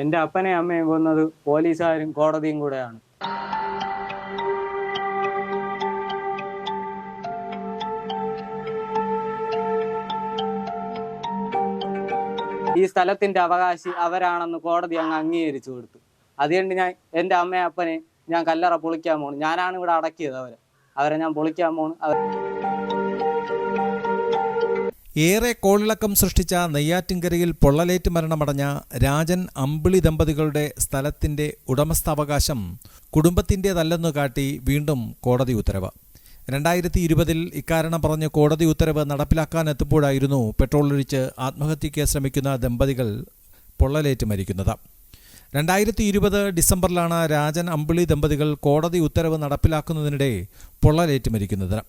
എൻ്റെ അപ്പനെയും അമ്മയും കൊന്നത് പോലീസുകാരും കോടതിയും കൂടെയാണ്. ഈ സ്ഥലത്തിന്റെ അവകാശി അവരാണെന്ന് കോടതി അങ്ങ് അംഗീകരിച്ചു കൊടുത്തു. അതുകൊണ്ട് ഞാൻ എൻ്റെ അമ്മയും അപ്പനെ ഞാൻ കല്ലറ പൊളിക്കാൻ പോണു. ഞാനാണ് ഇവിടെ അടക്കിയത്. അവരെ ഞാൻ പൊളിക്കാൻ പോണു. ഏറെ കോളിളക്കം സൃഷ്ടിച്ച നെയ്യാറ്റിൻകരയിൽ പൊള്ളലേറ്റ് മരണമടഞ്ഞ രാജൻ അമ്പിളി ദമ്പതികളുടെ സ്ഥലത്തിന്റെ ഉടമസ്ഥാവകാശം കുടുംബത്തിൻ്റെതല്ലെന്നു കാട്ടി വീണ്ടും കോടതി ഉത്തരവ്. 2020 ഇക്കാരണം പറഞ്ഞ് കോടതി ഉത്തരവ് നടപ്പിലാക്കാനെത്തുമ്പോഴായിരുന്നു പെട്രോളൊഴിച്ച് ആത്മഹത്യയ്ക്ക് ശ്രമിക്കുന്ന ദമ്പതികൾ പൊള്ളലേറ്റ് മരിക്കുന്നത്. 2020 ഡിസംബറിലാണ് രാജൻ അമ്പിളി ദമ്പതികൾ കോടതി ഉത്തരവ് നടപ്പിലാക്കുന്നതിനിടെ പൊള്ളലേറ്റ് മരിക്കുന്നത്.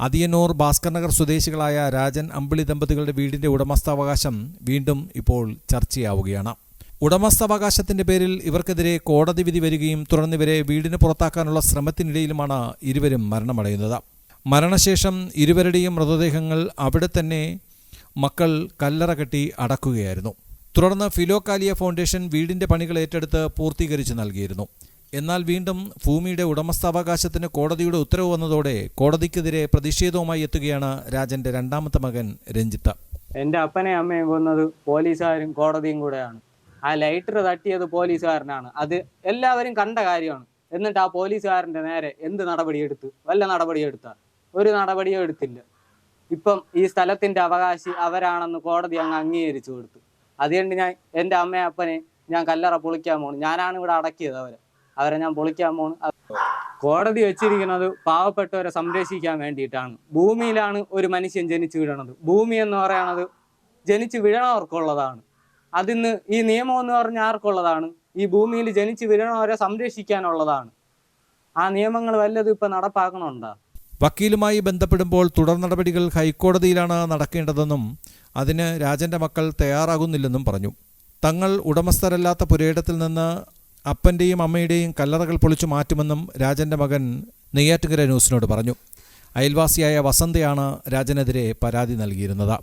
അതിയന്നൂർ ഭാസ്കർ നഗർ സ്വദേശികളായ രാജൻ അമ്പിളി ദമ്പതികളുടെ വീടിന്റെ ഉടമസ്ഥാവകാശം വീണ്ടും ഇപ്പോൾ ചർച്ചയാവുകയാണ്. ഉടമസ്ഥാവകാശത്തിന്റെ പേരിൽ ഇവർക്കെതിരെ കോടതി വിധി വരികയും തുടർന്ന് ഇവരെ വീടിന് പുറത്താക്കാനുള്ള ശ്രമത്തിനിടയിലുമാണ് ഇരുവരും മരണമടയുന്നത്. മരണശേഷം ഇരുവരുടെയും മൃതദേഹങ്ങൾ അവിടെ തന്നെ മക്കൾ കല്ലറ കെട്ടി അടക്കുകയായിരുന്നു. തുടർന്ന് ഫിലോകാലിയ ഫൗണ്ടേഷൻ വീടിന്റെ പണികൾ ഏറ്റെടുത്ത് പൂർത്തീകരിച്ചു നൽകിയിരുന്നു. എന്നാൽ വീണ്ടും ഭൂമിയുടെ ഉടമസ്ഥാവകാശത്തിന് കോടതിയുടെ ഉത്തരവ് വന്നതോടെ കോടതിക്കെതിരെ പ്രതിഷേധവുമായി എത്തുകയാണ് രാജന്റെ രണ്ടാമത്തെ മകൻ രഞ്ജിത്ത്. എൻ്റെ അപ്പനെയും അമ്മയും കൊന്നത് പോലീസുകാരും കോടതിയും കൂടെയാണ്. ആ ലൈറ്റർ തട്ടിയത് പോലീസുകാരനാണ്. അത് എല്ലാവരും കണ്ട കാര്യമാണ്. എന്നിട്ട് ആ പോലീസുകാരൻ്റെ നേരെ എന്ത് നടപടിയെടുത്ത്? വല്ല നടപടിയെടുത്താൽ? ഒരു നടപടിയും എടുത്തില്ല. ഇപ്പം ഈ സ്ഥലത്തിന്റെ അവകാശി അവരാണെന്ന് കോടതി അങ്ങ് അംഗീകരിച്ചു കൊടുത്തു. അതുകൊണ്ട് ഞാൻ എൻ്റെ അമ്മയും അപ്പനെ ഞാൻ കല്ലറ പൊളിക്കാൻ പോണു. ഞാനാണ് ഇവിടെ അടക്കിയത്. അവരെ ഞാൻ പൊളിക്കാൻ പോണു. കോടതി വെച്ചിരിക്കുന്നത് പാവപ്പെട്ടവരെ സംരക്ഷിക്കാൻ വേണ്ടിയിട്ടാണ്. ഭൂമിയിലാണ് ഒരു മനുഷ്യൻ ജനിച്ചു വീഴണത്. ഭൂമി എന്ന് പറയണത് ജനിച്ചു വീഴണവർക്കുള്ളതാണ്. അതിന്ന് ഈ നിയമം എന്ന് പറഞ്ഞാൽ ആർക്കുള്ളതാണ്? ഈ ഭൂമിയിൽ ജനിച്ചു വീഴണവരെ സംരക്ഷിക്കാനുള്ളതാണ്. ആ നിയമങ്ങൾ വല്ലതും ഇപ്പം നടപ്പാക്കണുണ്ടോ? വക്കീലുമായി ബന്ധപ്പെടുമ്പോൾ തുടർ നടപടികൾ ഹൈക്കോടതിയിലാണ് നടക്കേണ്ടതെന്നും അതിന് രാജന്റെ മക്കൾ തയ്യാറാകുന്നില്ലെന്നും പറഞ്ഞു. തങ്ങൾ ഉടമസ്ഥരല്ലാത്ത പുരയിടത്തിൽ നിന്ന് അപ്പൻ്റെയും അമ്മയുടെയും കല്ലറകൾ പൊളിച്ചു മാറ്റുമെന്നും രാജന്റെ മകൻ നെയ്യാറ്റിൻകര ന്യൂസിനോട് പറഞ്ഞു. അയൽവാസിയായ വസന്തയാണ് രാജനെതിരെ പരാതി നൽകിയിരുന്നത്.